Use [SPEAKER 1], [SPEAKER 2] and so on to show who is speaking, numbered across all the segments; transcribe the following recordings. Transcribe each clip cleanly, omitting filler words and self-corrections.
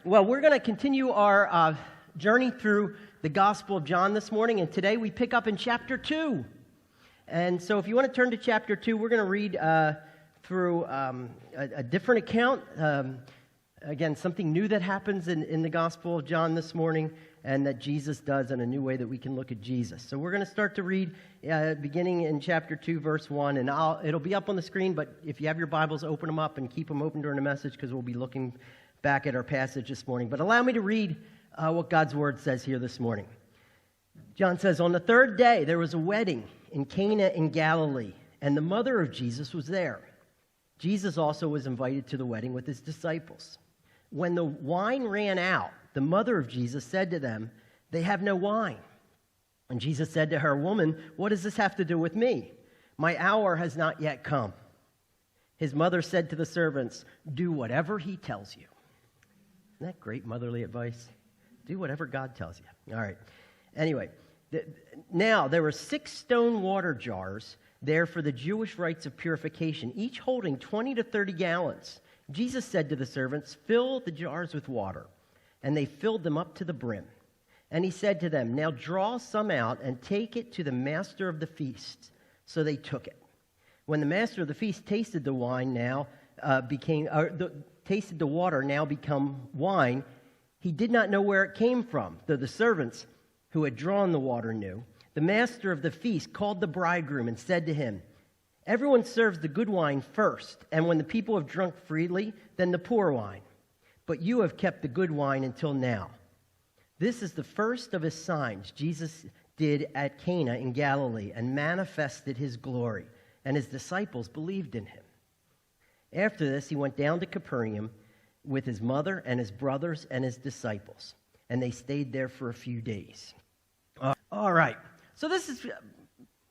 [SPEAKER 1] Well, we're going to continue our journey through the Gospel of John this morning, and today we pick up in chapter 2. And so if you want to turn to chapter 2, we're going to read through a different account. Again, something new that happens in the Gospel of John this morning, and that Jesus does in a new way that we can look at Jesus. So we're going to start to read beginning in chapter 2, verse 1, and it'll be up on the screen, but if you have your Bibles, open them up and keep them open during the message, because we'll be looking back at our passage this morning. But allow me to read what God's Word says here this morning. John says, "On the third day there was a wedding in Cana in Galilee, and the mother of Jesus was there. Jesus also was invited to the wedding with his disciples. When the wine ran out, the mother of Jesus said to them, 'They have no wine.' And Jesus said to her, 'Woman, what does this have to do with me? My hour has not yet come.' His mother said to the servants, 'Do whatever he tells you.'" Isn't that great motherly advice? Do whatever God tells you. All right. Anyway, now there were 6 stone water jars there for the Jewish rites of purification, each holding 20 to 30 gallons. Jesus said to the servants, "Fill the jars with water." And they filled them up to the brim. And he said to them, "Now draw some out and take it to the master of the feast." So they took it. When the master of the feast tasted the wine tasted the water now become wine, he did not know where it came from, though the servants who had drawn the water knew. The master of the feast called the bridegroom and said to him, "Everyone serves the good wine first, and when the people have drunk freely, then the poor wine. But you have kept the good wine until now." This is the first of his signs Jesus did at Cana in Galilee and manifested his glory, and his disciples believed in him. After this, he went down to Capernaum with his mother and his brothers and his disciples, and they stayed there for a few days. All right, so this is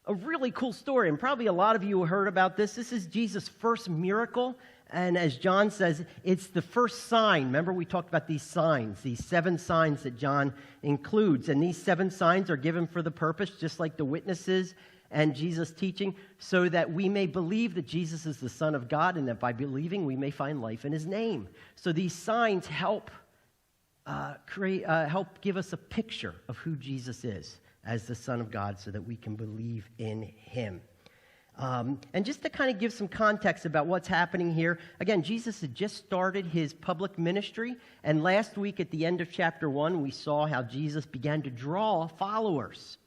[SPEAKER 1] a really cool story, and probably a lot of you heard about this. This is Jesus' first miracle, and as John says, it's the first sign. Remember, we talked about these signs, these 7 signs that John includes, and these 7 signs are given for the purpose, just like the witnesses and Jesus' teaching, so that we may believe that Jesus is the Son of God, and that by believing we may find life in his name. So these signs help give us a picture of who Jesus is as the Son of God, so that we can believe in him. And just to kind of give some context about what's happening here, again, Jesus had just started his public ministry, and last week at the end of chapter 1, we saw how Jesus began to draw followers.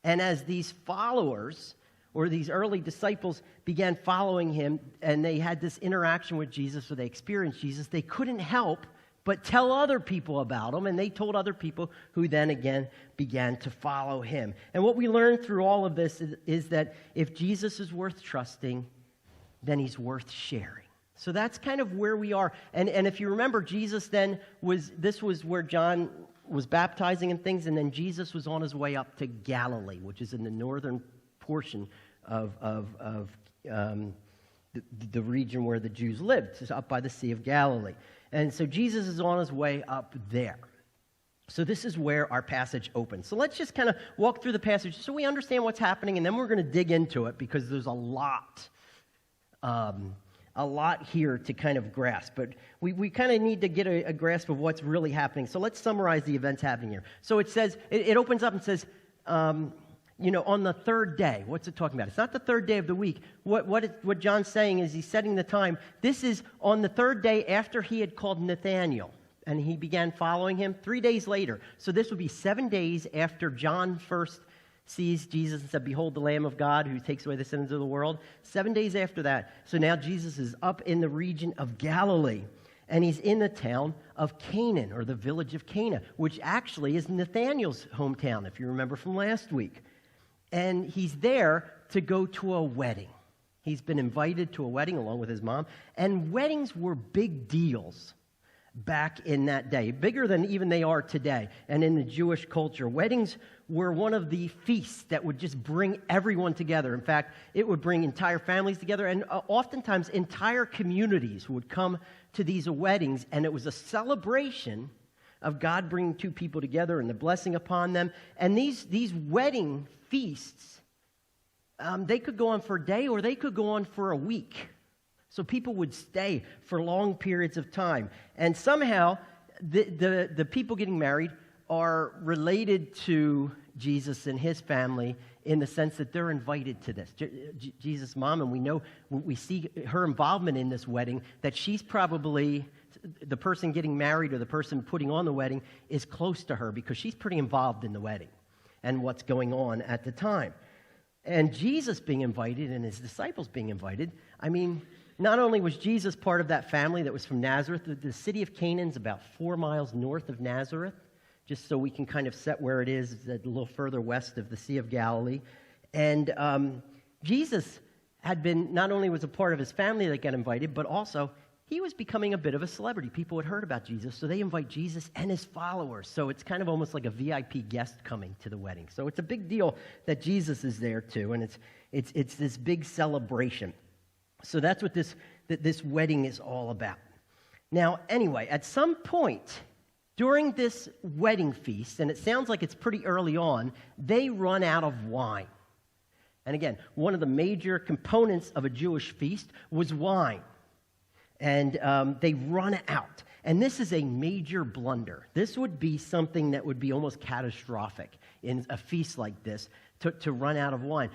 [SPEAKER 1] And as these followers, or these early disciples, began following him, and they had this interaction with Jesus, or they experienced Jesus, they couldn't help but tell other people about him, and they told other people, who then again began to follow him. And what we learned through all of this is that if Jesus is worth trusting, then he's worth sharing. So that's kind of where we are. And if you remember, Jesus then this was where John was baptizing and things, and then Jesus was on his way up to Galilee, which is in the northern portion of the region where the Jews lived, so up by the Sea of Galilee. And so Jesus is on his way up there. So this is where our passage opens. So let's just kind of walk through the passage so we understand what's happening, and then we're going to dig into it, because there's a lot here to kind of grasp. But we kind of need to get a grasp of what's really happening. So let's summarize the events happening here. So it says, it opens up and says, on the third day. What's it talking about? It's not the third day of the week. What John's saying is he's setting the time. This is on the third day after he had called Nathanael, and he began following him 3 days later. So this would be 7 days after John first sees Jesus and said, "Behold the Lamb of God who takes away the sins of the world." 7 days after that. So now Jesus is up in the region of Galilee, and he's in the town of Canaan, or the village of Cana, which actually is Nathanael's hometown, if you remember from last week. And he's there to go to a wedding. He's been invited to a wedding along with his mom. And weddings were big deals back in that day, bigger than even they are today. And in the Jewish culture, weddings were one of the feasts that would just bring everyone together. In fact, it would bring entire families together, and oftentimes entire communities would come to these weddings, and it was a celebration of God bringing 2 people together and the blessing upon them. And these wedding feasts, they could go on for a day, or they could go on for a week. So people would stay for long periods of time. And somehow the people getting married are related to Jesus and his family in the sense that they're invited to this. Jesus' mom, and we see her involvement in this wedding, that she's probably, the person getting married or the person putting on the wedding is close to her because she's pretty involved in the wedding and what's going on at the time. And Jesus being invited and his disciples being invited, I mean, not only was Jesus part of that family that was from Nazareth, the city of Canaan's about 4 miles north of Nazareth, just so we can kind of set where it is, a little further west of the Sea of Galilee. And Jesus had been, not only was a part of his family that got invited, but also he was becoming a bit of a celebrity. People had heard about Jesus, so they invite Jesus and his followers. So it's kind of almost like a VIP guest coming to the wedding. So it's a big deal that Jesus is there too, and it's this big celebration. So that's what this wedding is all about. Now, anyway, at some point during this wedding feast, and it sounds like it's pretty early on, they run out of wine. And again, one of the major components of a Jewish feast was wine. And they run out. And this is a major blunder. This would be something that would be almost catastrophic in a feast like this, to run out of wine.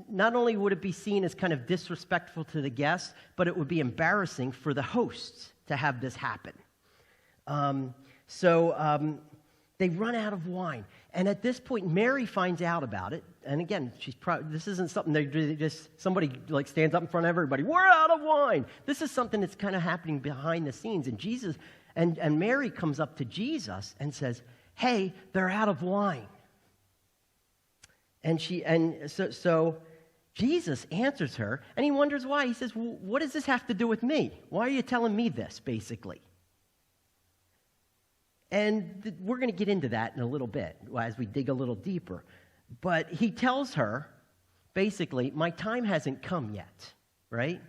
[SPEAKER 1] Not only would it be seen as kind of disrespectful to the guests, but it would be embarrassing for the hosts to have this happen. So they run out of wine. And at this point, Mary finds out about it. And again, this isn't something they just, somebody like stands up in front of everybody, we're out of wine. This is something that's kind of happening behind the scenes. And Jesus, and Mary comes up to Jesus and says, hey, they're out of wine. And so Jesus answers her, and he wonders why. He says, well, what does this have to do with me? Why are you telling me this, basically? And we're going to get into that in a little bit as we dig a little deeper. But he tells her, basically, my time hasn't come yet, right?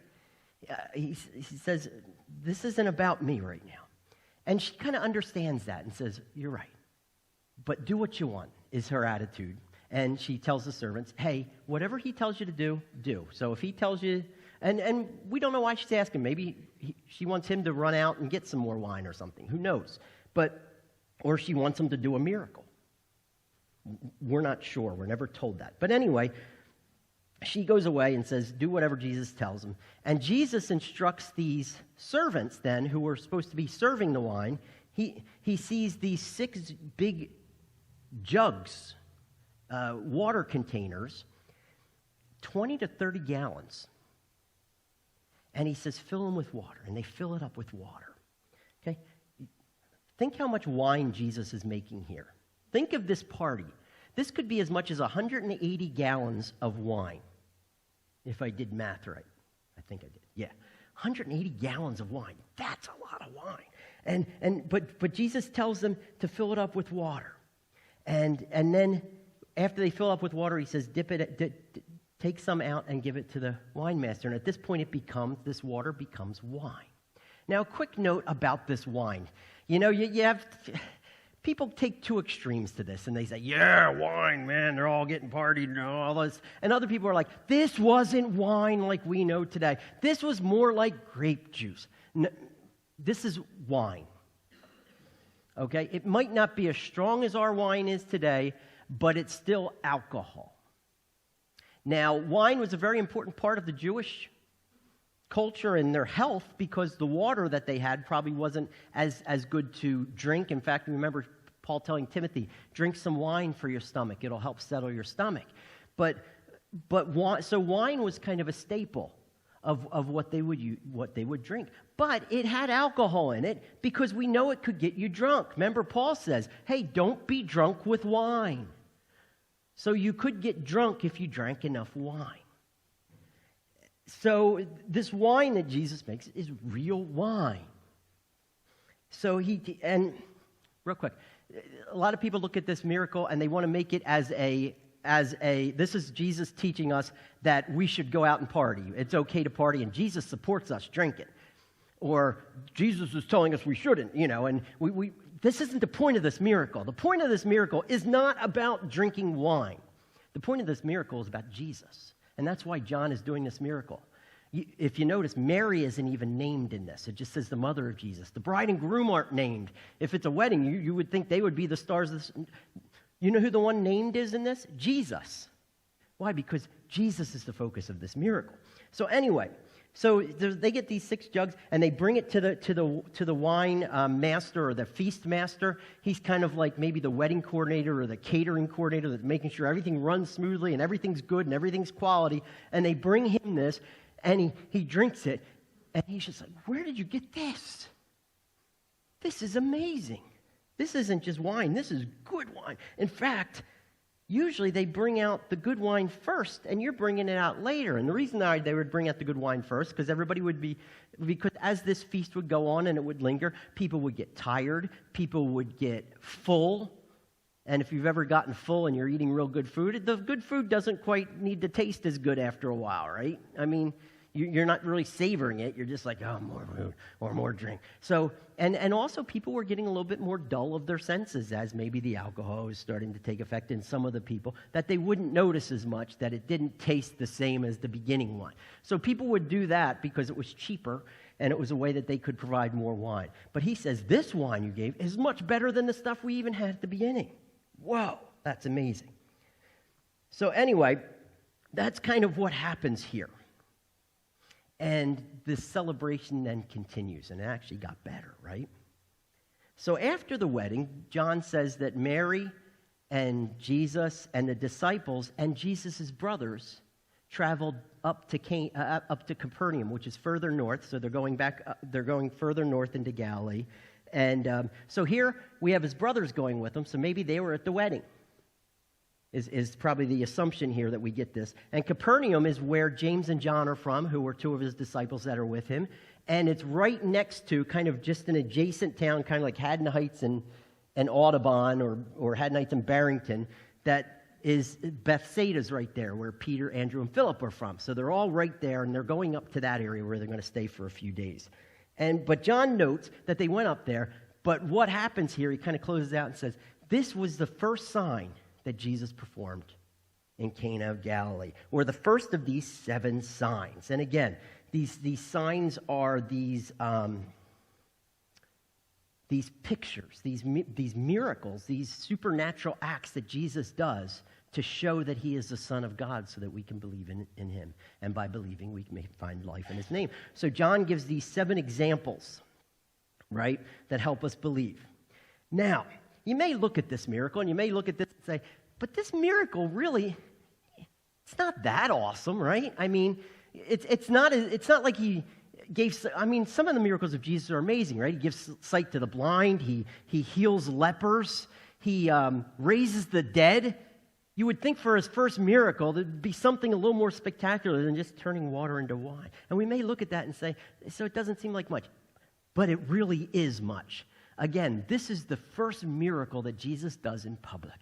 [SPEAKER 1] He says, this isn't about me right now. And she kind of understands that and says, you're right. But do what you want, is her attitude. And she tells the servants, hey, whatever he tells you to do, do. So if he tells you, and we don't know why she's asking. Maybe she wants him to run out and get some more wine or something. Who knows? Or she wants him to do a miracle. We're not sure. We're never told that. But anyway, she goes away and says, do whatever Jesus tells him. And Jesus instructs these servants then, who were supposed to be serving the wine, he sees these 6 big jugs, water containers, 20 to 30 gallons. And he says, fill them with water. And they fill it up with water. Okay? Think how much wine Jesus is making here. Think of this party. This could be as much as 180 gallons of wine, if I did math right. I think I did. Yeah, 180 gallons of wine. That's a lot of wine. But Jesus tells them to fill it up with water. And then after they fill up with water, he says, take some out and give it to the wine master. And at this point, this water becomes wine. Now, a quick note about this wine. You know, you have people take 2 extremes to this, and they say, yeah, wine, man, they're all getting partied and all this. And other people are like, this wasn't wine like we know today. This was more like grape juice. No, this is wine. Okay? It might not be as strong as our wine is today, but it's still alcohol. Now, wine was a very important part of the Jewish culture and their health because the water that they had probably wasn't as good to drink. In fact, remember Paul telling Timothy, drink some wine for your stomach. It'll help settle your stomach. So wine was kind of a staple of what they would drink. But it had alcohol in it because we know it could get you drunk. Remember, Paul says, hey, don't be drunk with wine. So you could get drunk if you drank enough wine. So this wine that Jesus makes is real wine. So and real quick, a lot of people look at this miracle and they want to make it as this is Jesus teaching us that we should go out and party. It's okay to party, and Jesus supports us drinking. Or Jesus is telling us we shouldn't, and this isn't the point of this miracle. The point of this miracle is not about drinking wine. The point of this miracle is about Jesus. And that's why John is doing this miracle. If you notice, Mary isn't even named in this. It just says the mother of Jesus. The bride and groom aren't named. If it's a wedding, you would think they would be the stars of this. You know who the one named is in this? Jesus. Why? Because Jesus is the focus of this miracle. So anyway, they get these 6 jugs and they bring it to the wine master or the feast master. He's kind of like maybe the wedding coordinator or the catering coordinator that's making sure everything runs smoothly and everything's good and everything's quality. And they bring him this. And he drinks it, and he's just like, where did you get this? This is amazing. This isn't just wine. This is good wine. In fact, usually they bring out the good wine first, and you're bringing it out later. And the reason they would bring out the good wine first, because everybody because as this feast would go on and it would linger, people would get tired, people would get full. And if you've ever gotten full and you're eating real good food, the good food doesn't quite need to taste as good after a while, right? I mean, you're not really savoring it. You're just like, oh, more food or more drink. So, and also people were getting a little bit more dull of their senses as maybe the alcohol was starting to take effect in some of the people, that they wouldn't notice as much, that it didn't taste the same as the beginning one. So people would do that because it was cheaper and it was a way that they could provide more wine. But he says, this wine you gave is much better than the stuff we even had at the beginning. Whoa, that's amazing. So anyway, that's kind of what happens here. And this celebration then continues, and it actually got better, right? So after the wedding, John says that Mary and Jesus and the disciples and Jesus' brothers traveled up to Capernaum, which is further north. So they're going further north into Galilee. And so here we have his brothers going with him, so maybe they were at the wedding, is probably the assumption here that we get this. And Capernaum is where James and John are from, who were 2 of his disciples that are with him. And it's right next to, kind of just an adjacent town, kind of like Haddon Heights and Audubon or Haddon Heights and Barrington, that is Bethsaida's right there, where Peter, Andrew, and Philip are from. So they're all right there, and they're going up to that area where they're going to stay for a few days. But John notes that they went up there, but what happens here, he kind of closes out and says, this was the first sign that Jesus performed in Cana of Galilee, or the first of these 7 signs. And again, these signs are these pictures, these miracles, these supernatural acts that Jesus does to show that he is the Son of God so that we can believe in him. And by believing, we may find life in his name. So John gives these 7 examples, right, that help us believe. Now, you may look at this miracle and you may look at this and say, but this miracle really, it's not that awesome, right? I mean, it's not like he gave, I mean, some of the miracles of Jesus are amazing, right? He gives sight to the blind, he heals lepers, he raises the dead. You would think for his first miracle, there'd be something a little more spectacular than just turning water into wine. And we may look at that and say, so it doesn't seem like much. But it really is much. Again, this is the first miracle that Jesus does in public.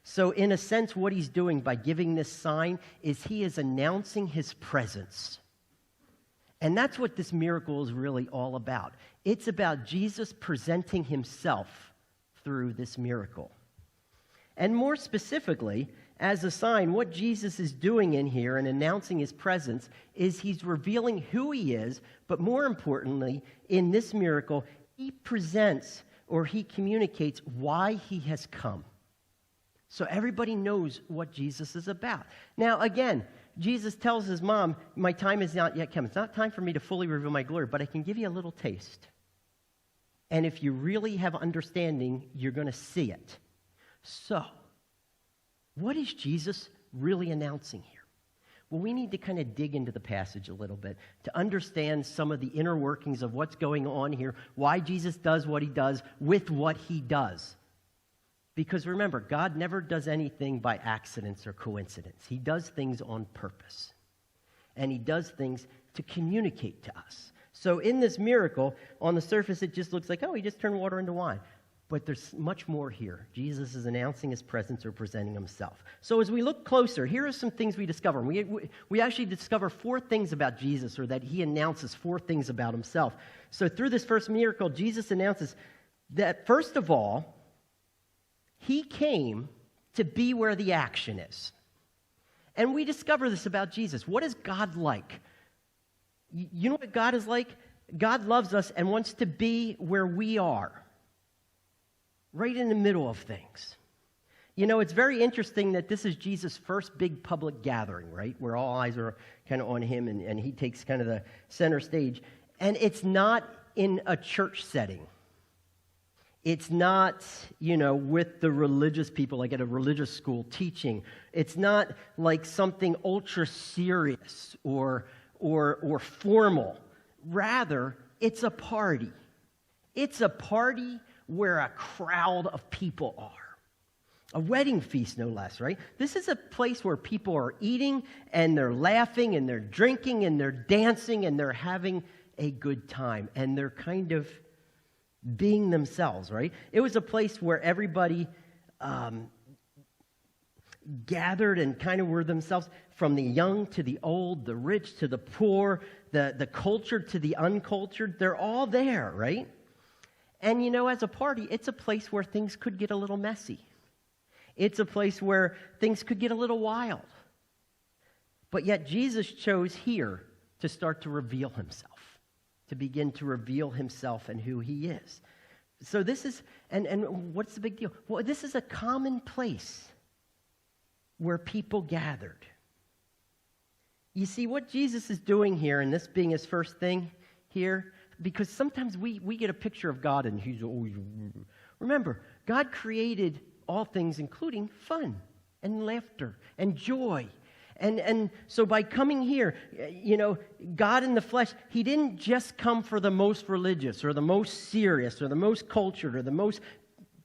[SPEAKER 1] So in a sense, what he's doing by giving this sign is he is announcing his presence. And that's what this miracle is really all about. It's about Jesus presenting himself through this miracle. And more specifically, as a sign, what Jesus is doing in here and announcing his presence is he's revealing who he is, but more importantly, in this miracle, he presents or he communicates why he has come. So everybody knows what Jesus is about. Now, again, Jesus tells his mom, my time is not yet come. It's not time for me to fully reveal my glory, but I can give you a little taste. And if you really have understanding, you're going to see it. So, what is Jesus really announcing here? Well, we need to kind of dig into the passage a little bit to understand some of the inner workings of what's going on here, why Jesus does what he does with what he does. Because remember, God never does anything by accidents or coincidence. He does things on purpose. And he does things to communicate to us. So in this miracle, on the surface, it just looks like, oh, he just turned water into wine. But there's much more here. Jesus is announcing his presence or presenting himself. So as we look closer, here are some things we discover. We actually discover 4 things about Jesus, or that he announces 4 things about himself. So through this first miracle, Jesus announces that, first of all, he came to be where the action is. And we discover this about Jesus. What is God like? You know what God is like? God loves us and wants to be where we are, right in the middle of things. You know, it's very interesting that this is Jesus' first big public gathering, right? Where all eyes are kind of on him and he takes kind of the center stage. And it's not in a church setting. It's not, with the religious people, like at a religious school teaching. It's not like something ultra serious or formal. Rather, it's a party. It's a party where a crowd of people are. A wedding feast, no less, right? This is a place where people are eating, and they're laughing, and they're drinking, and they're dancing, and they're having a good time. And they're kind of being themselves, right? It was a place where everybody gathered and kind of were themselves, from the young to the old, the rich to the poor, the cultured to the uncultured. They're all there, right? And as a party, it's a place where things could get a little messy. It's a place where things could get a little wild. But yet Jesus chose here to start to reveal himself, to begin to reveal himself and who he is. So this is, and what's the big deal? Well, this is a common place where people gathered. You see, what Jesus is doing here, and this being his first thing here, because sometimes we get a picture of God and he's always... Remember, God created all things, including fun and laughter and joy. And so by coming here, God in the flesh, he didn't just come for the most religious or the most serious or the most cultured or the most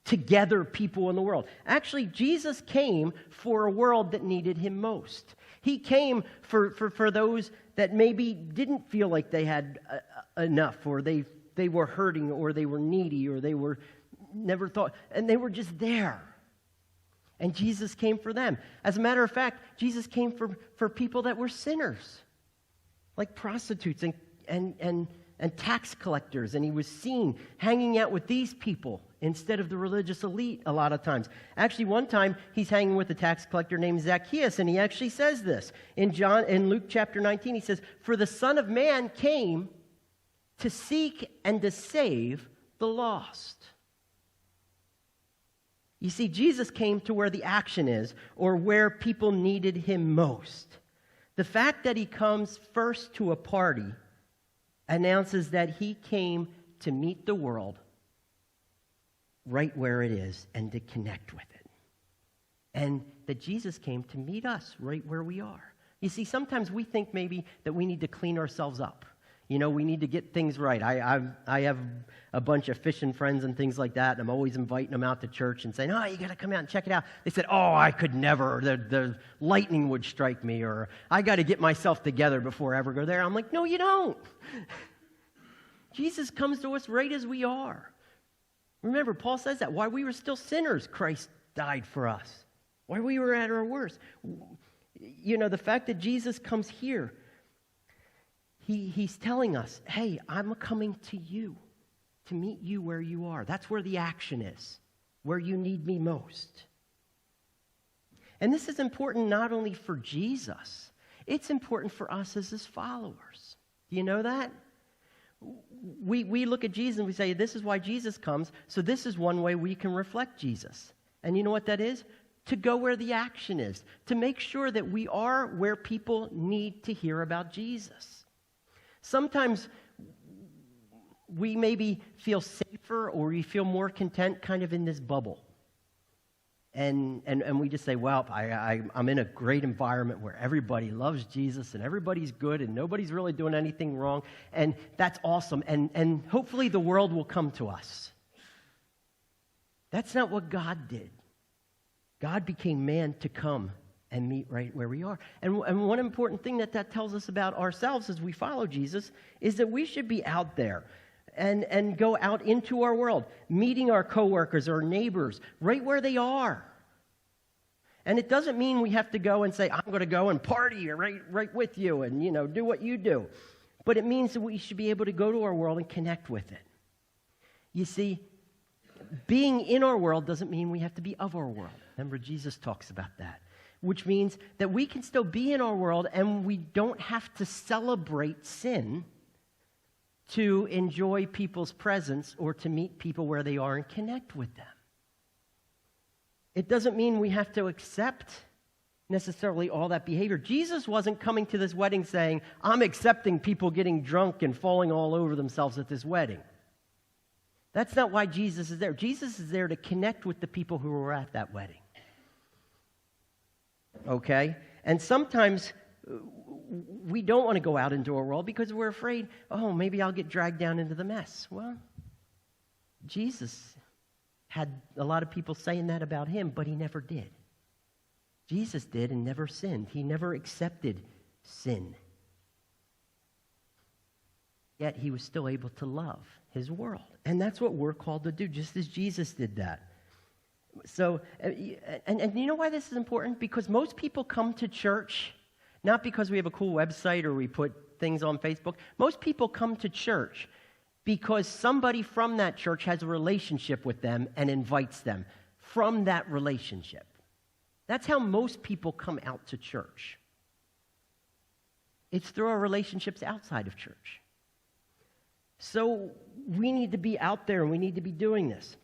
[SPEAKER 1] together people in the world. Actually, Jesus came for a world that needed him most. He came for those that maybe didn't feel like they had enough, or they were hurting, or they were needy, or they were never thought, and they were just there. And Jesus came for them. As a matter of fact, Jesus came for people that were sinners, like prostitutes and tax collectors. And he was seen hanging out with these people instead of the religious elite a lot of times. Actually, one time he's hanging with a tax collector named Zacchaeus, and he actually says this in Luke chapter 19. He says, "For the Son of Man came to seek and to save the lost." You see, Jesus came to where the action is, or where people needed him most. The fact that he comes first to a party announces that he came to meet the world right where it is and to connect with it. And that Jesus came to meet us right where we are. You see, sometimes we think maybe that we need to clean ourselves up. We need to get things right. I have a bunch of fishing friends and things like that, and I'm always inviting them out to church and saying, "Oh, you got to come out and check it out." They said, "Oh, I could never. The lightning would strike me," or "I got to get myself together before I ever go there." I'm like, no, you don't. Jesus comes to us right as we are. Remember, Paul says that. While we were still sinners, Christ died for us. While we were at our worst. The fact that Jesus comes here, He's telling us, hey, I'm coming to you, to meet you where you are. That's where the action is, where you need me most. And this is important not only for Jesus, it's important for us as his followers. Do you know that? We look at Jesus and we say, this is why Jesus comes, so this is one way we can reflect Jesus. And you know what that is? To go where the action is, to make sure that we are where people need to hear about Jesus. Sometimes we maybe feel safer, or we feel more content kind of in this bubble. And we just say, well, I'm in a great environment where everybody loves Jesus and everybody's good and nobody's really doing anything wrong. And that's awesome. And hopefully the world will come to us. That's not what God did. God became man to come and meet right where we are. And one important thing that tells us about ourselves as we follow Jesus is that we should be out there and go out into our world, meeting our coworkers or neighbors right where they are. And it doesn't mean we have to go and say, I'm going to go and party right with you and, do what you do. But it means that we should be able to go to our world and connect with it. You see, being in our world doesn't mean we have to be of our world. Remember, Jesus talks about that. which means that we can still be in our world and we don't have to celebrate sin to enjoy people's presence or to meet people where they are and connect with them. It doesn't mean we have to accept necessarily all that behavior. Jesus wasn't coming to this wedding saying, I'm accepting people getting drunk and falling all over themselves at this wedding. That's not why Jesus is there. Jesus is there to connect with the people who were at that wedding. Okay? And sometimes we don't want to go out into our world because we're afraid, oh, maybe I'll get dragged down into the mess. Well, Jesus had a lot of people saying that about him, but he never did. Jesus did and never sinned. He never accepted sin. Yet he was still able to love his world. And that's what we're called to do, just as Jesus did that. So, and you know why this is important? Because most people come to church, not because we have a cool website or we put things on Facebook. Most people come to church because somebody from that church has a relationship with them and invites them from that relationship. That's how most people come out to church. It's through our relationships outside of church. So we need to be out there and we need to be doing this.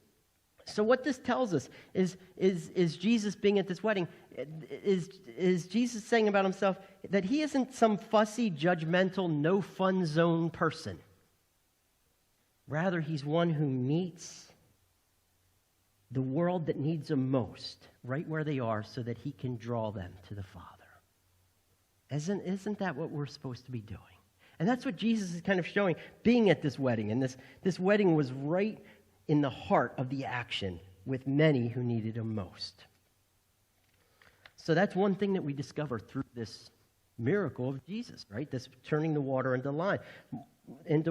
[SPEAKER 1] So what this tells us is Jesus being at this wedding, is Jesus saying about himself that he isn't some fussy, judgmental, no-fun zone person. Rather, he's one who meets the world that needs him most, right where they are, so that he can draw them to the Father. Isn't that what we're supposed to be doing? And that's what Jesus is kind of showing, being at this wedding. And this wedding was right in the heart of the action with many who needed him most. So that's one thing that we discover through this miracle of Jesus, right? This turning the water into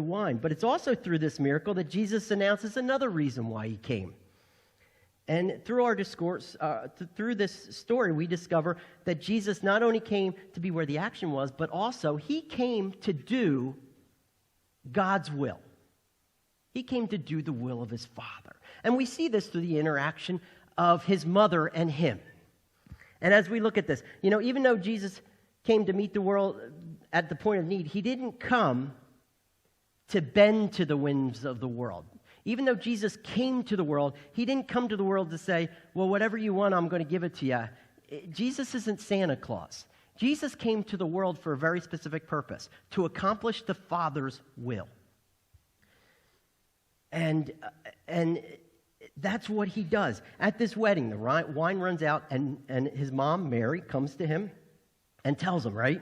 [SPEAKER 1] wine. But it's also through this miracle that Jesus announces another reason why he came. And through our discourse, through this story, we discover that Jesus not only came to be where the action was, but also he came to do God's will. He came to do the will of his Father. And we see this through the interaction of his mother and him. And as we look at this, even though Jesus came to meet the world at the point of need, he didn't come to bend to the whims of the world. Even though Jesus came to the world, he didn't come to the world to say, well, whatever you want, I'm going to give it to you. Jesus isn't Santa Claus. Jesus came to the world for a very specific purpose, to accomplish the Father's will. And that's what he does. At this wedding, the wine runs out, and his mom, Mary, comes to him and tells him, right?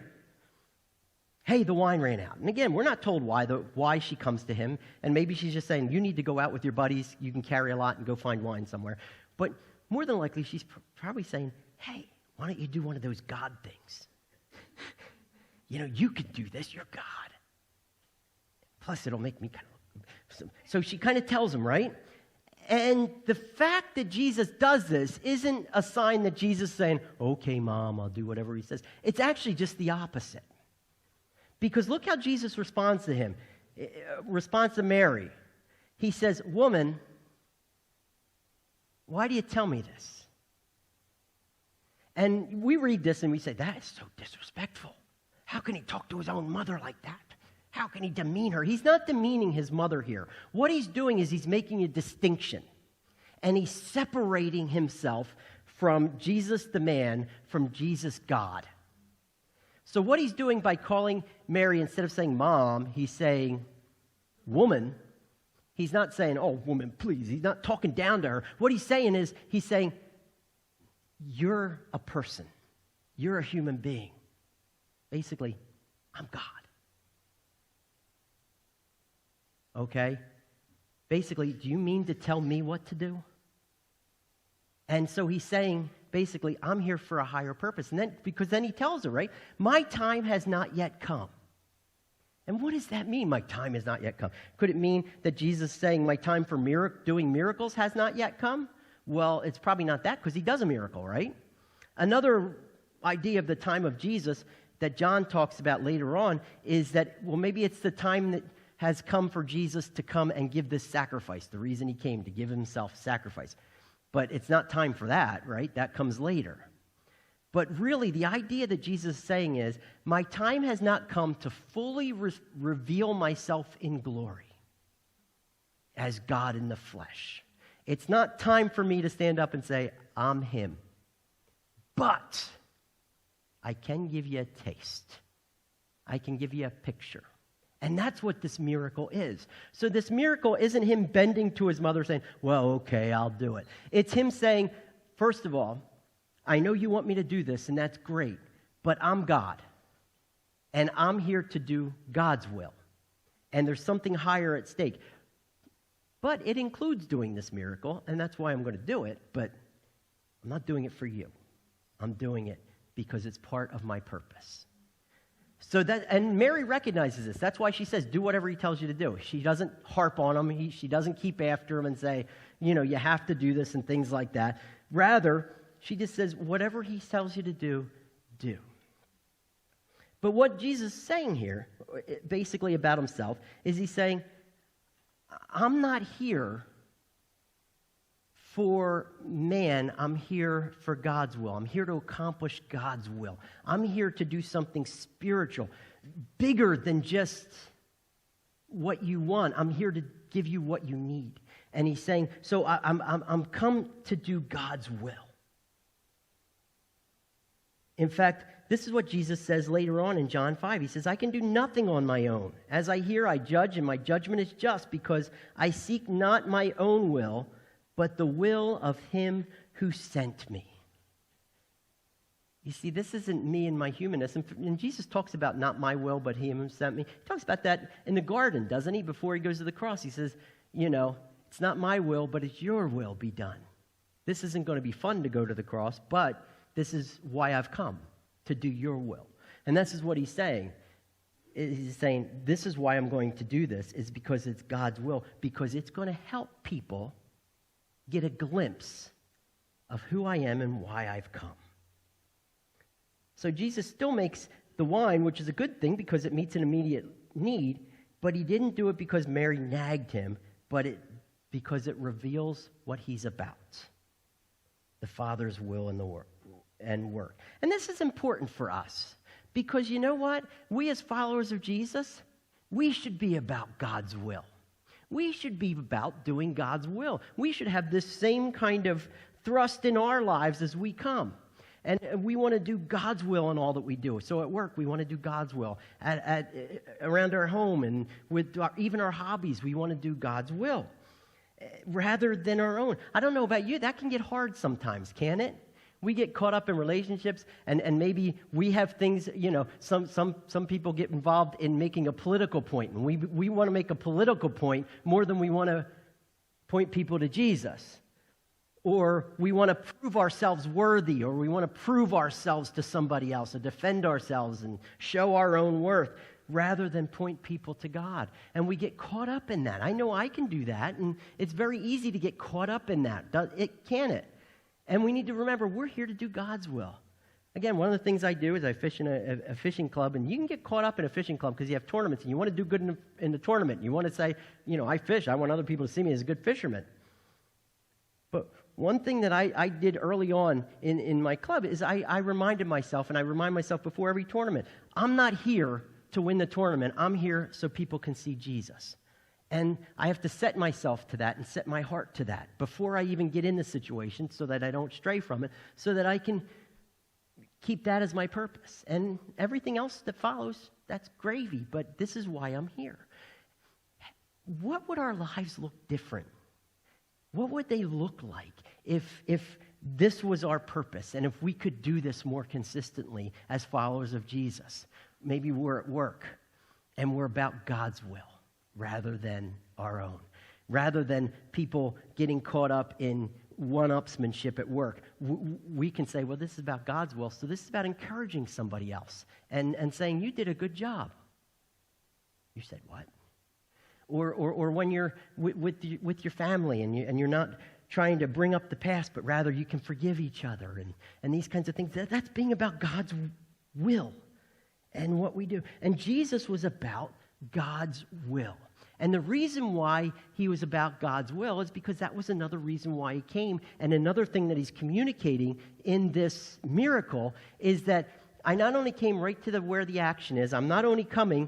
[SPEAKER 1] Hey, the wine ran out. And again, we're not told why she comes to him. And maybe she's just saying, you need to go out with your buddies. You can carry a lot and go find wine somewhere. But more than likely, she's probably saying, hey, why don't you do one of those God things? You could do this. You're God. Plus, it'll make me kind of... So she kind of tells him, right? And the fact that Jesus does this isn't a sign that Jesus is saying, okay, Mom, I'll do whatever he says. It's actually just the opposite. Because look how Jesus responds to him, responds to Mary. He says, woman, why do you tell me this? And we read this and we say, that is so disrespectful. How can he talk to his own mother like that? How can he demean her? He's not demeaning his mother here. What he's doing is he's making a distinction. And he's separating himself from Jesus the man, from Jesus God. So what he's doing by calling Mary, instead of saying mom, he's saying woman. He's not saying, oh, woman, please. He's not talking down to her. What he's saying is, he's saying, you're a person. You're a human being. Basically, I'm God. Okay? Basically, do you mean to tell me what to do? And so he's saying, basically, I'm here for a higher purpose. And then, because then he tells her, right? My time has not yet come. And what does that mean, my time has not yet come? Could it mean that Jesus is saying my time for doing miracles has not yet come? Well, it's probably not that, because he does a miracle, right? Another idea of the time of Jesus that John talks about later on is that, well, maybe it's the time that has come for Jesus to come and give this sacrifice, the reason he came, to give himself sacrifice. But it's not time for that, right? That comes later. But really, the idea that Jesus is saying is, my time has not come to fully reveal myself in glory as God in the flesh. It's not time for me to stand up and say, I'm him. But I can give you a taste. I can give you a picture. And that's what this miracle is. So this miracle isn't him bending to his mother saying, well, okay, I'll do it. It's him saying, first of all, I know you want me to do this, and that's great, but I'm God, and I'm here to do God's will, and there's something higher at stake. But it includes doing this miracle, and that's why I'm going to do it, but I'm not doing it for you. I'm doing it because it's part of my purpose. So that, and Mary recognizes this. That's why she says, do whatever he tells you to do. She doesn't harp on him. She doesn't keep after him and say, you know, you have to do this and things like that. Rather, she just says, whatever he tells you to do, do. But what Jesus is saying here, basically about himself, is he's saying, I'm not here for man. I'm here for God's will. I'm here to accomplish God's will. I'm here to do something spiritual, bigger than just what you want. I'm here to give you what you need. And he's saying, so I'm come to do God's will. In fact, this is what Jesus says later on in John 5. He says, I can do nothing on my own. As I hear, I judge, and my judgment is just, because I seek not my own will, but the will of him who sent me. You see, this isn't me and my humanness. And Jesus talks about not my will, but him who sent me. He talks about that in the garden, doesn't he? Before he goes to the cross, he says, you know, it's not my will, but it's your will be done. This isn't going to be fun to go to the cross, but this is why I've come, to do your will. And this is what he's saying. He's saying, this is why I'm going to do this, is because it's God's will, because it's going to help people get a glimpse of who I am and why I've come. So Jesus still makes the wine, which is a good thing because it meets an immediate need, but he didn't do it because Mary nagged him, but because it reveals what he's about, the Father's will and the work. And this is important for us because you know what? We as followers of Jesus, we should be about God's will. We should be about doing God's will. We should have this same kind of thrust in our lives as we come. And we want to do God's will in all that we do. So at work, we want to do God's will. Around our home and with even our hobbies, we want to do God's will rather than our own. I don't know about you, that can get hard sometimes, can it? We get caught up in relationships, and maybe we have things, you know, some people get involved in making a political point, and we want to make a political point more than we want to point people to Jesus. Or we want to prove ourselves worthy, or we want to prove ourselves to somebody else and defend ourselves and show our own worth rather than point people to God. And we get caught up in that. I know I can do that, and it's very easy to get caught up in that. Can it? And we need to remember, we're here to do God's will. Again, one of the things I do is I fish in a fishing club, and you can get caught up in a fishing club because you have tournaments, and you want to do good in the tournament. You want to say, you know, I fish. I want other people to see me as a good fisherman. But one thing that I did early on in my club is I reminded myself, and I remind myself before every tournament, I'm not here to win the tournament. I'm here so people can see Jesus. And I have to set myself to that and set my heart to that before I even get in the situation so that I don't stray from it, so that I can keep that as my purpose. And everything else that follows, that's gravy, but this is why I'm here. What would our lives look different? What would they look like if this was our purpose and if we could do this more consistently as followers of Jesus? Maybe we're at work and we're about God's will rather than our own. Rather than people getting caught up in one-upsmanship at work, we can say, well, this is about God's will, so this is about encouraging somebody else and saying, you did a good job. You said, what? Or when you're with your family and you're not trying to bring up the past, but rather you can forgive each other and these kinds of things. That's being about God's will and what we do. And Jesus was about God's will. And the reason why he was about God's will is because that was another reason why he came. And another thing that he's communicating in this miracle is that I not only came right to where the action is, I'm not only coming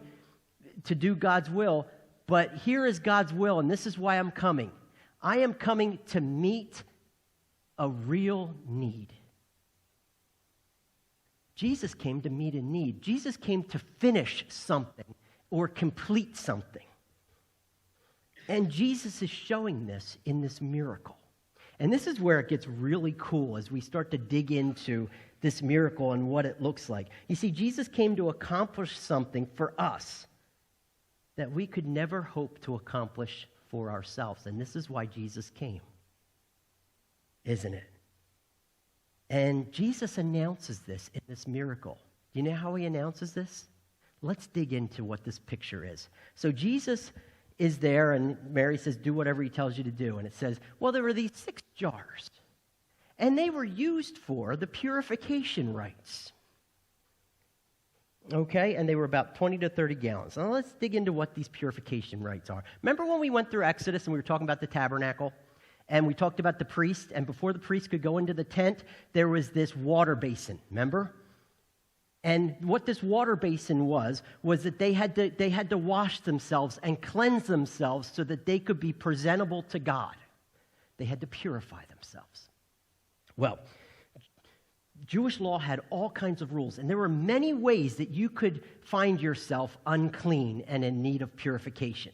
[SPEAKER 1] to do God's will, but here is God's will, and this is why I'm coming. I am coming to meet a real need. Jesus came to meet a need. Jesus came to finish something or complete something. And Jesus is showing this in this miracle. And this is where it gets really cool as we start to dig into this miracle and what it looks like. You see, Jesus came to accomplish something for us that we could never hope to accomplish for ourselves. And this is why Jesus came, isn't it? And Jesus announces this in this miracle. Do you know how he announces this? Let's dig into what this picture is. So Jesus is there, and Mary says, do whatever he tells you to do. And it says, well, there were these 6 jars, and they were used for the purification rites. Okay, and they were about 20 to 30 gallons. Now let's dig into what these purification rites are. Remember when we went through Exodus and we were talking about the tabernacle? And we talked about the priest, and before the priest could go into the tent, there was this water basin, remember? And what this water basin was that they had to wash themselves and cleanse themselves so that they could be presentable to God. They had to purify themselves. Well, Jewish law had all kinds of rules, and there were many ways that you could find yourself unclean and in need of purification.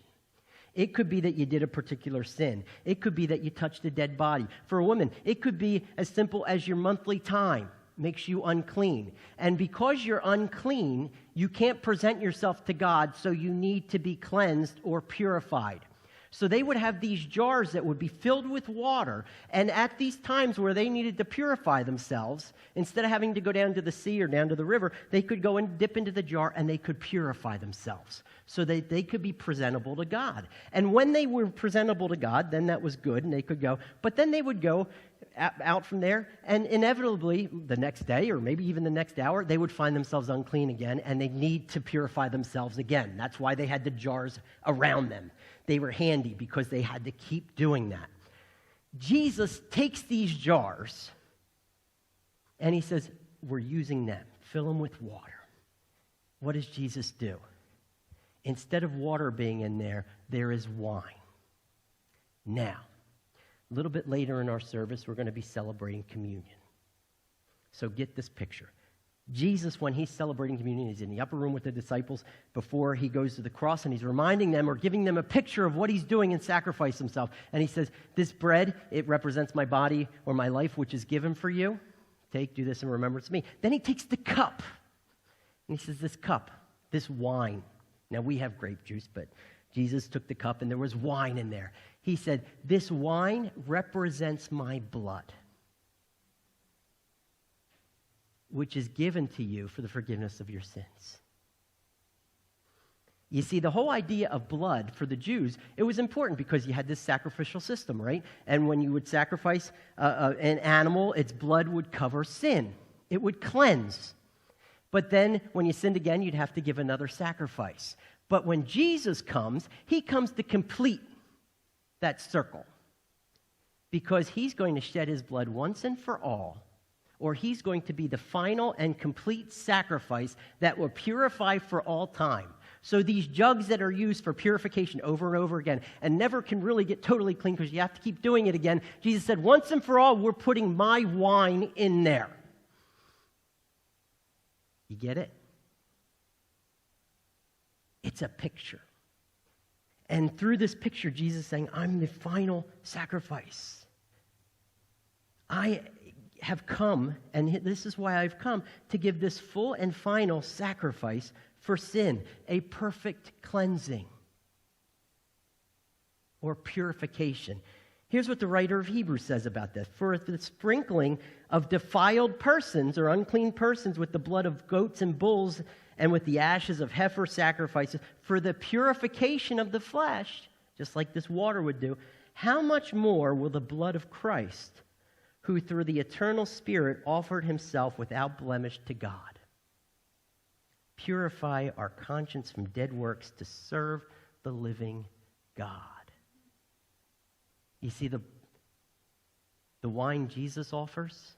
[SPEAKER 1] It could be that you did a particular sin. It could be that you touched a dead body. For a woman, it could be as simple as your monthly time makes you unclean. And because you're unclean, you can't present yourself to God, so you need to be cleansed or purified. So they would have these jars that would be filled with water, and at these times where they needed to purify themselves, instead of having to go down to the sea or down to the river, they could go and dip into the jar and they could purify themselves so that they could be presentable to God. And when they were presentable to God, then that was good and they could go. But then they would go out from there, and inevitably the next day or maybe even the next hour, they would find themselves unclean again, and they need to purify themselves again. That's why they had the jars around them. They were handy because they had to keep doing that. Jesus takes these jars and he says, we're using them. Fill them with water. What does Jesus do? Instead of water being in there, there is wine. Now, a little bit later in our service, we're going to be celebrating communion. So get this picture. Jesus, when he's celebrating communion, he's in the upper room with the disciples before he goes to the cross, and he's reminding them or giving them a picture of what he's doing in sacrifice himself. And he says, this bread, it represents my body or my life, which is given for you. Take, do this in remembrance of me. Then he takes the cup, and he says, this cup, this wine. Now, we have grape juice, but Jesus took the cup, and there was wine in there. He said, this wine represents my blood, which is given to you for the forgiveness of your sins. You see, the whole idea of blood for the Jews, it was important because you had this sacrificial system, right? And when you would sacrifice an animal, its blood would cover sin. It would cleanse. But then when you sinned again, you'd have to give another sacrifice. But when Jesus comes, he comes to complete that circle because he's going to shed his blood once and for all, or he's going to be the final and complete sacrifice that will purify for all time. So these jugs that are used for purification over and over again and never can really get totally clean because you have to keep doing it again, Jesus said, once and for all, we're putting my wine in there. You get it? It's a picture. And through this picture, Jesus is saying, I'm the final sacrifice. I have come, and this is why I've come, to give this full and final sacrifice for sin, a perfect cleansing or purification. Here's what the writer of Hebrews says about this. For the sprinkling of defiled persons or unclean persons with the blood of goats and bulls and with the ashes of heifer sacrifices for the purification of the flesh, just like this water would do, how much more will the blood of Christ, who through the eternal Spirit offered himself without blemish to God, purify our conscience from dead works to serve the living God. You see, the wine Jesus offers,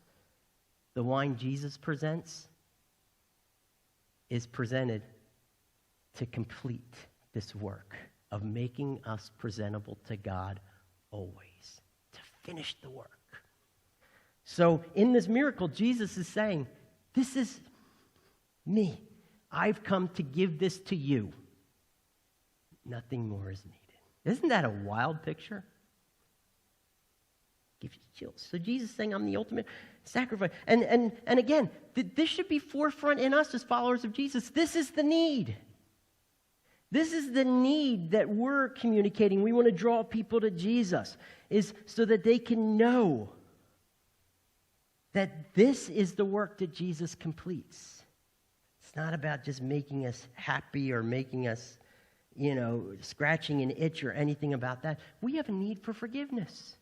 [SPEAKER 1] the wine Jesus presents, is presented to complete this work of making us presentable to God always, to finish the work. So in this miracle, Jesus is saying, this is me. I've come to give this to you. Nothing more is needed. Isn't that a wild picture? Gives you chills. So Jesus is saying, I'm the ultimate sacrifice. And again, this should be forefront in us as followers of Jesus. This is the need. This is the need that we're communicating. We want to draw people to Jesus, is so that they can know that this is the work that Jesus completes. It's not about just making us happy or making us, scratching an itch or anything about that. We have a need for forgiveness.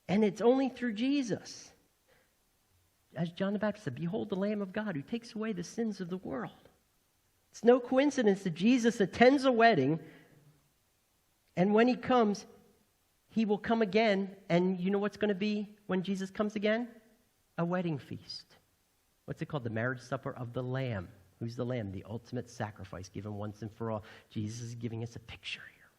[SPEAKER 1] And it's only through Jesus. As John the Baptist said, behold the Lamb of God who takes away the sins of the world. It's no coincidence that Jesus attends a wedding, and when he comes, he will come again, and you know what's going to be when Jesus comes again? A wedding feast. What's it called? The marriage supper of the Lamb. Who's the Lamb? The ultimate sacrifice given once and for all. Jesus is giving us a picture here.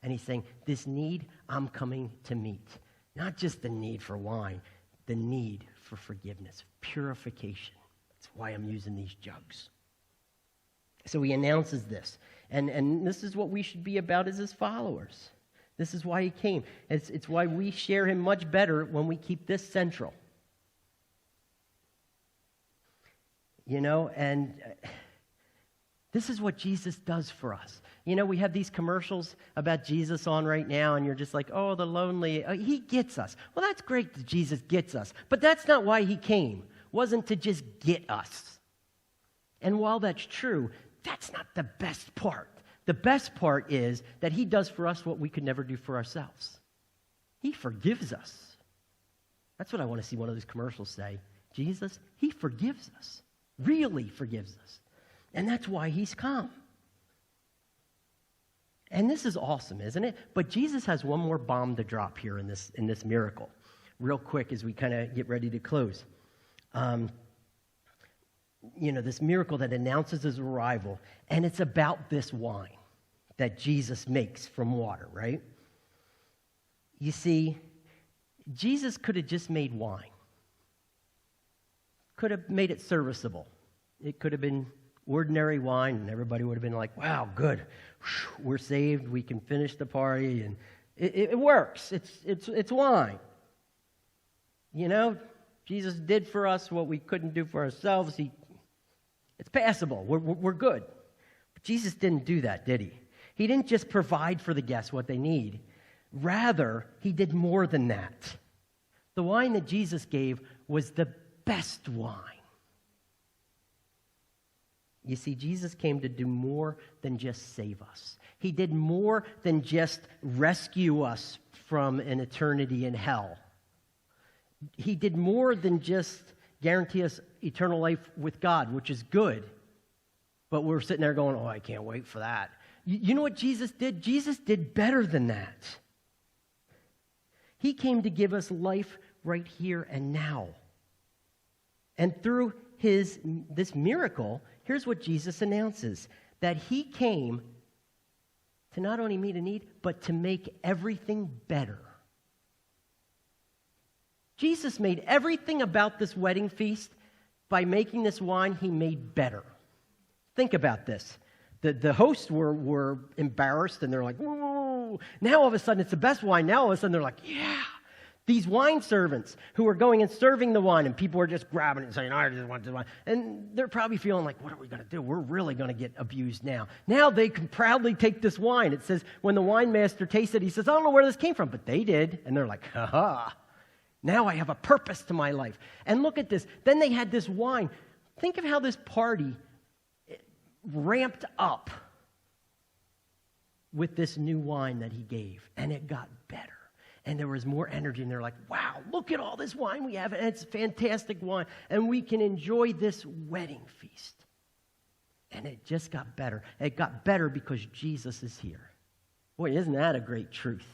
[SPEAKER 1] And he's saying, this need I'm coming to meet. Not just the need for wine, the need for forgiveness, purification. That's why I'm using these jugs. So he announces this. And this is what we should be about as his followers. This is why he came. It's why we share him much better when we keep this central. And this is what Jesus does for us. We have these commercials about Jesus on right now, and you're just like, oh, the lonely. He gets us. Well, that's great that Jesus gets us. But that's not why he came. Wasn't to just get us. And while that's true, that's not the best part. The best part is that he does for us what we could never do for ourselves. He forgives us. That's what I want to see one of those commercials say. Jesus, he forgives us. Really forgives us. And that's why he's come. And this is awesome, isn't it? But Jesus has one more bomb to drop here in this miracle. Real quick as we kind of get ready to close. This miracle that announces his arrival, and it's about this wine that Jesus makes from water, right? You see, Jesus could have just made wine. Could have made it serviceable. It could have been ordinary wine, and everybody would have been like, wow, good. We're saved. We can finish the party, and it works. It's wine. Jesus did for us what we couldn't do for ourselves. It's passable. We're good. But Jesus didn't do that, did he? He didn't just provide for the guests what they need. Rather, he did more than that. The wine that Jesus gave was the best wine. You see, Jesus came to do more than just save us. He did more than just rescue us from an eternity in hell. He did more than just guarantee us eternal life with God, which is good. But we're sitting there going, oh, I can't wait for that. You know what Jesus did? Jesus did better than that. He came to give us life right here and now. And through this miracle, here's what Jesus announces, that he came to not only meet a need, but to make everything better. Jesus made everything about this wedding feast by making this wine he made better. Think about this. The hosts were embarrassed, and they're like, whoa. Now all of a sudden it's the best wine. Now all of a sudden they're like, yeah. These wine servants who are going and serving the wine, and people are just grabbing it and saying, I just want this wine. And they're probably feeling like, what are we going to do? We're really going to get abused now. Now they can proudly take this wine. It says, when the wine master tasted it, he says, I don't know where this came from, but they did. And they're like, ha-ha. Now I have a purpose to my life. And look at this. Then they had this wine. Think of how this party ramped up with this new wine that he gave. And it got better. And there was more energy. And they're like, wow, look at all this wine we have. And it's fantastic wine. And we can enjoy this wedding feast. And it just got better. It got better because Jesus is here. Boy, isn't that a great truth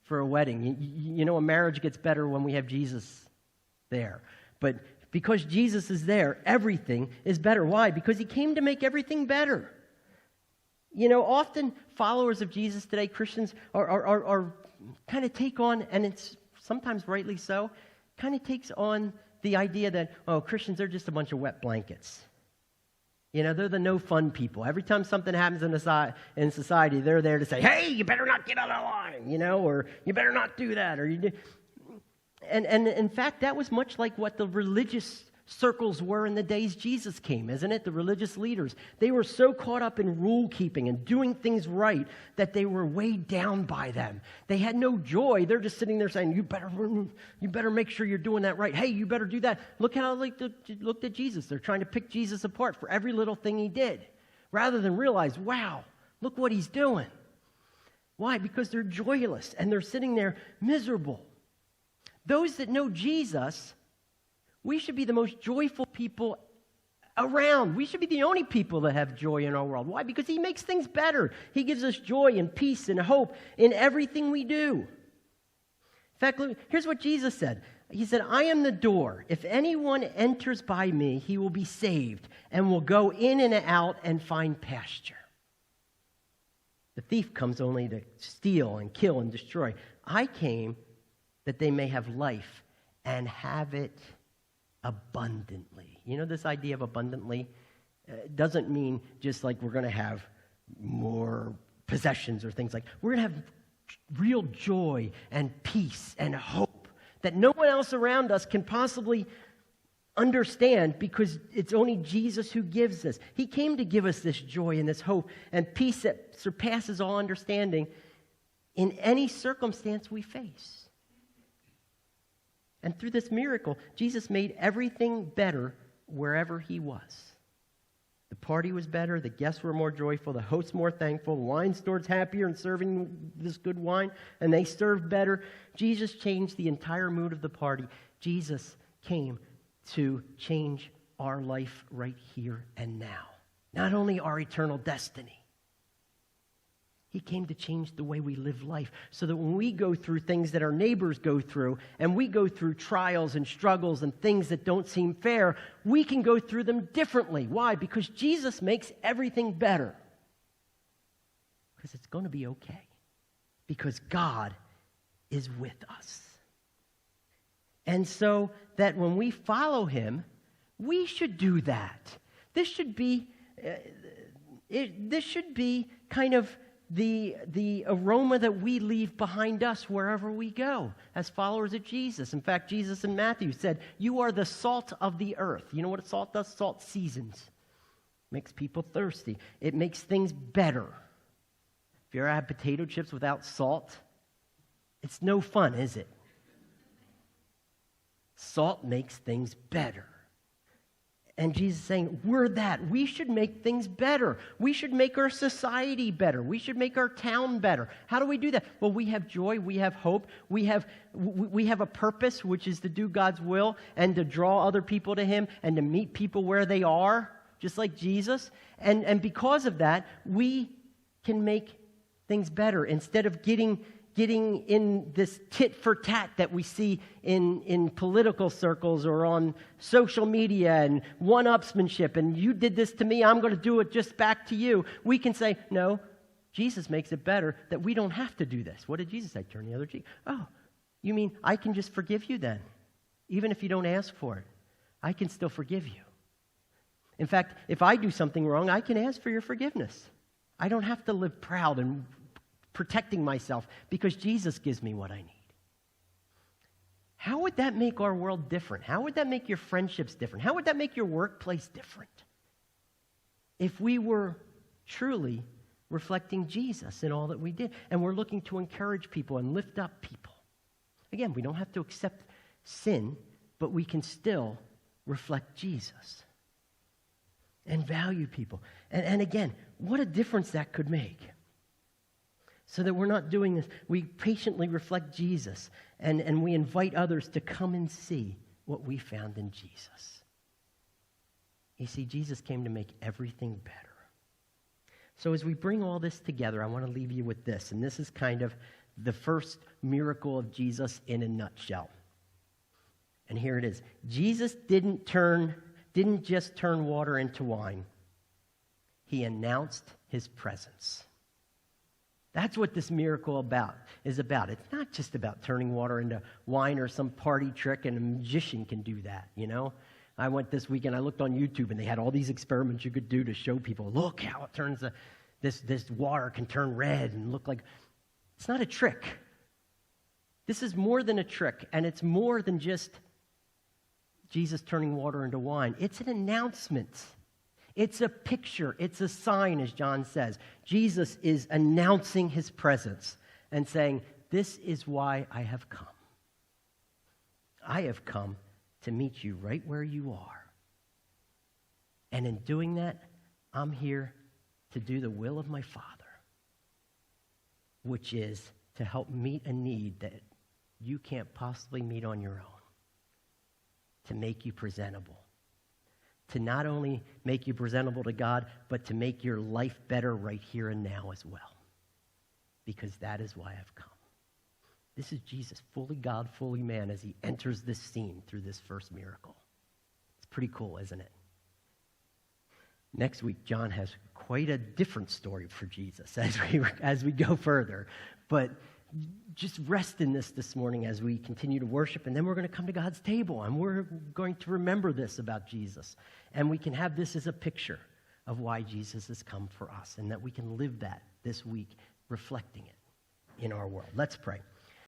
[SPEAKER 1] for a wedding? You know, a marriage gets better when we have Jesus there. But because Jesus is there, everything is better. Why? Because he came to make everything better. You know, often followers of Jesus today, Christians, are kind of take on, and it's sometimes rightly so, kind of takes on the idea that, oh, Christians are just a bunch of wet blankets. You know, they're the no fun people. Every time something happens in society, they're there to say, hey, you better not get out of line, you know, or you better not do that. And in fact, that was much like what the religious circles were in the days Jesus came, isn't it? The religious leaders. They were so caught up in rule keeping and doing things right that they were weighed down by them. They had no joy. They're just sitting there saying, you better make sure you're doing that right. Hey, you better do that. Look how they looked at Jesus. They're trying to pick Jesus apart for every little thing he did, rather than realize, wow, look what he's doing. Why? Because they're joyless and they're sitting there miserable. Those that know Jesus, we should be the most joyful people around. We should be the only people that have joy in our world. Why? Because he makes things better. He gives us joy and peace and hope in everything we do. In fact, look, here's what Jesus said. He said, I am the door. If anyone enters by me, he will be saved and will go in and out and find pasture. The thief comes only to steal and kill and destroy. I came that they may have life and have it abundantly. You know, this idea of abundantly doesn't mean just like we're going to have more possessions or things like. We're going to have real joy and peace and hope that no one else around us can possibly understand, because it's only Jesus who gives this. He came to give us this joy and this hope and peace that surpasses all understanding in any circumstance we face. And through this miracle, Jesus made everything better wherever he was. The party was better, the guests were more joyful, the hosts more thankful, the wine steward's happier in serving this good wine, and they served better. Jesus changed the entire mood of the party. Jesus came to change our life right here and now. Not only our eternal destiny. He came to change the way we live life so that when we go through things that our neighbors go through, and we go through trials and struggles and things that don't seem fair, we can go through them differently. Why? Because Jesus makes everything better. Because it's going to be okay. Because God is with us. And so that when we follow him, we should do that. This should be kind of the aroma that we leave behind us wherever we go as followers of Jesus. In fact, Jesus in Matthew said, you are the salt of the earth. You know what salt does? Salt seasons. Makes people thirsty. It makes things better. If you ever had potato chips without salt, it's no fun, is it? Salt makes things better. And Jesus is saying, we're that. We should make things better. We should make our society better. We should make our town better. How do we do that? Well, we have joy. We have hope. We have a purpose, which is to do God's will and to draw other people to him and to meet people where they are, just like Jesus. And because of that, we can make things better instead of getting in this tit for tat that we see in political circles or on social media and one-upsmanship, and you did this to me, I'm going to do it just back to you. We can say, no, Jesus makes it better that we don't have to do this. What did Jesus say? Turn the other cheek. Oh, you mean I can just forgive you then? Even if you don't ask for it, I can still forgive you. In fact, if I do something wrong, I can ask for your forgiveness. I don't have to live proud and protecting myself because Jesus gives me what I need. How would that make our world different? How would that make your friendships different? How would that make your workplace different? If we were truly reflecting Jesus in all that we did, and we're looking to encourage people and lift up people. Again, we don't have to accept sin, but we can still reflect Jesus and value people. And again, what a difference that could make. So that we're not doing this. We patiently reflect Jesus, and we invite others to come and see what we found in Jesus. You see, Jesus came to make everything better. So as we bring all this together, I want to leave you with this, and this is kind of the first miracle of Jesus in a nutshell. And here it is. Jesus didn't just turn water into wine. He announced his presence. That's what this miracle is about. It's not just about turning water into wine or some party trick, and a magician can do that, you know? I went this weekend, I looked on YouTube, and they had all these experiments you could do to show people, look how it turns, this water can turn red and look like... It's not a trick. This is more than a trick, and it's more than just Jesus turning water into wine. It's an announcement. It's a picture. It's a sign, as John says. Jesus is announcing his presence and saying, this is why I have come. I have come to meet you right where you are. And in doing that, I'm here to do the will of my Father, which is to help meet a need that you can't possibly meet on your own, to make you presentable, to not only make you presentable to God, but to make your life better right here and now as well, because that is why I've come. This is Jesus, fully God, fully man, as he enters this scene through this first miracle. It's pretty cool, isn't it? Next week, John has quite a different story for Jesus as we go further. But just rest in this morning as we continue to worship, and then we're going to come to God's table, and we're going to remember this about Jesus. And we can have this as a picture of why Jesus has come for us, and that we can live that this week, reflecting it in our world. Let's pray.